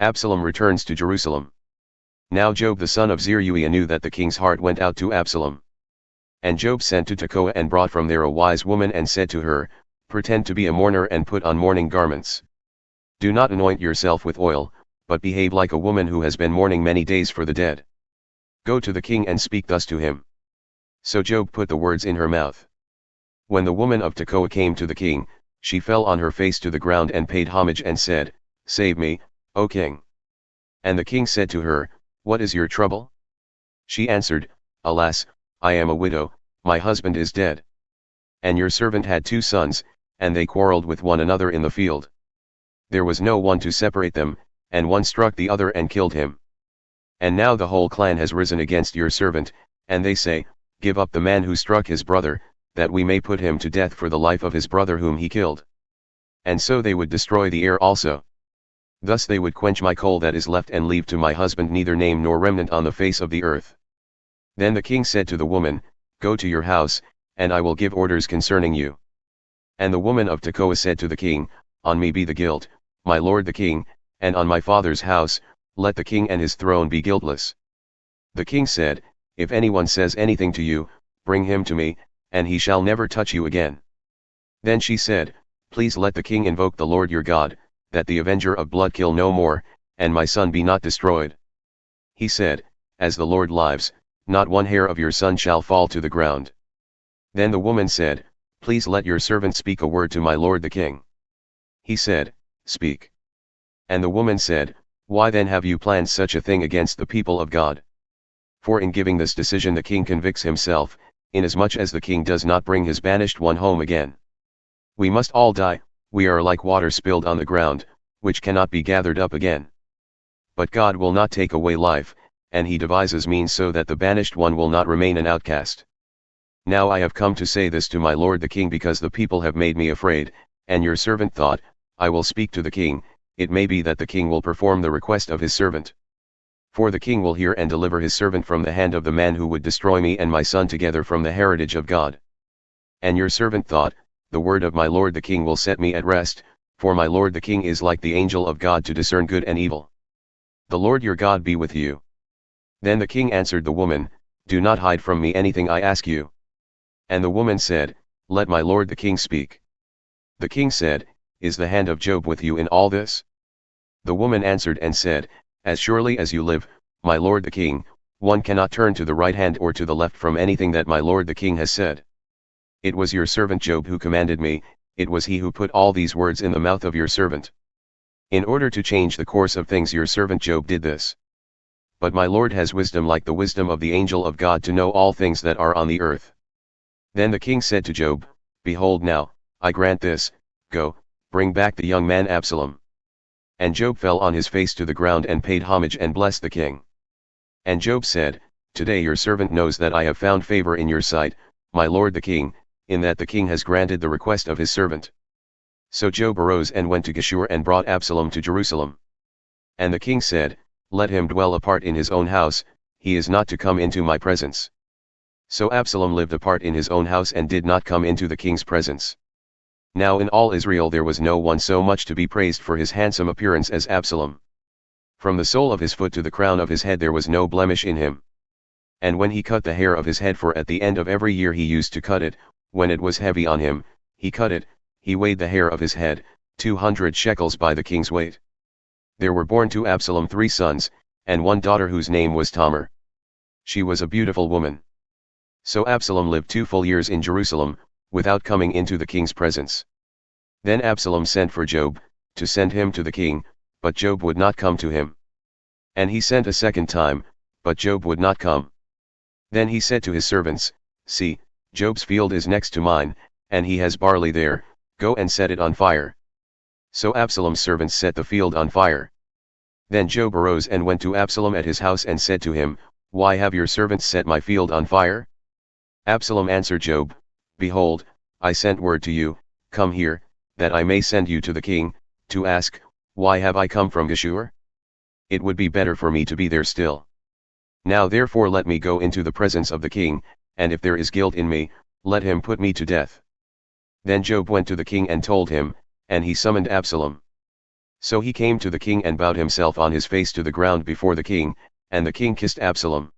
Absalom returns to Jerusalem. Now Joab the son of Zeruiah knew that the king's heart went out to Absalom. And Joab sent to Tekoa and brought from there a wise woman and said to her, Pretend to be a mourner and put on mourning garments. Do not anoint yourself with oil, but behave like a woman who has been mourning many days for the dead. Go to the king and speak thus to him. So Joab put the words in her mouth. When the woman of Tekoa came to the king, she fell on her face to the ground and paid homage and said, Save me, O king. And the king said to her, What is your trouble? She answered, Alas, I am a widow, my husband is dead. And your servant had 2 sons, and they quarreled with one another in the field. There was no one to separate them, and one struck the other and killed him. And now the whole clan has risen against your servant, and they say, Give up the man who struck his brother, that we may put him to death for the life of his brother whom he killed. And so they would destroy the heir also. Thus they would quench my coal that is left and leave to my husband neither name nor remnant on the face of the earth. Then the king said to the woman, Go to your house, and I will give orders concerning you. And the woman of Tekoa said to the king, On me be the guilt, my lord the king, and on my father's house, let the king and his throne be guiltless. The king said, If anyone says anything to you, bring him to me, and he shall never touch you again. Then she said, Please let the king invoke the Lord your God, that the avenger of blood kill no more, and my son be not destroyed. He said, As the Lord lives, not one hair of your son shall fall to the ground. Then the woman said, Please let your servant speak a word to my lord the king. He said, Speak. And the woman said, Why then have you planned such a thing against the people of God? For in giving this decision the king convicts himself, inasmuch as the king does not bring his banished one home again. We must all die, we are like water spilled on the ground, which cannot be gathered up again. But God will not take away life, and he devises means so that the banished one will not remain an outcast. Now I have come to say this to my lord the king because the people have made me afraid, and your servant thought, I will speak to the king, it may be that the king will perform the request of his servant. For the king will hear and deliver his servant from the hand of the man who would destroy me and my son together from the heritage of God. And your servant thought, the word of my lord the king will set me at rest, for my lord the king is like the angel of God to discern good and evil. The Lord your God be with you. Then the king answered the woman, Do not hide from me anything I ask you. And the woman said, Let my lord the king speak. The king said, Is the hand of Joab with you in all this? The woman answered and said, As surely as you live, my lord the king, one cannot turn to the right hand or to the left from anything that my lord the king has said. It was your servant Joab who commanded me, it was he who put all these words in the mouth of your servant. In order to change the course of things your servant Joab did this. But my lord has wisdom like the wisdom of the angel of God to know all things that are on the earth. Then the king said to Joab, Behold now, I grant this, go, bring back the young man Absalom. And Joab fell on his face to the ground and paid homage and blessed the king. And Joab said, Today your servant knows that I have found favor in your sight, my lord the king, in that the king has granted the request of his servant. So Joab arose and went to Geshur and brought Absalom to Jerusalem. And the king said, Let him dwell apart in his own house, he is not to come into my presence. So Absalom lived apart in his own house and did not come into the king's presence. Now in all Israel there was no one so much to be praised for his handsome appearance as Absalom. From the sole of his foot to the crown of his head there was no blemish in him. And when he cut the hair of his head, for at the end of every year he used to cut it, when it was heavy on him, he cut it, he weighed the hair of his head, 200 shekels by the king's weight. There were born to Absalom 3 sons, and 1 daughter whose name was Tamar. She was a beautiful woman. So Absalom lived 2 full years in Jerusalem, without coming into the king's presence. Then Absalom sent for Joab, to send him to the king, but Joab would not come to him. And he sent a second time, but Joab would not come. Then he said to his servants, See, Joab's field is next to mine, and he has barley there, go and set it on fire. So Absalom's servants set the field on fire. Then Joab arose and went to Absalom at his house and said to him, Why have your servants set my field on fire? Absalom answered Joab, Behold, I sent word to you, Come here, that I may send you to the king, to ask, Why have I come from Geshur? It would be better for me to be there still. Now therefore let me go into the presence of the king, and if there is guilt in me, let him put me to death. Then Joab went to the king and told him, and he summoned Absalom. So he came to the king and bowed himself on his face to the ground before the king, and the king kissed Absalom.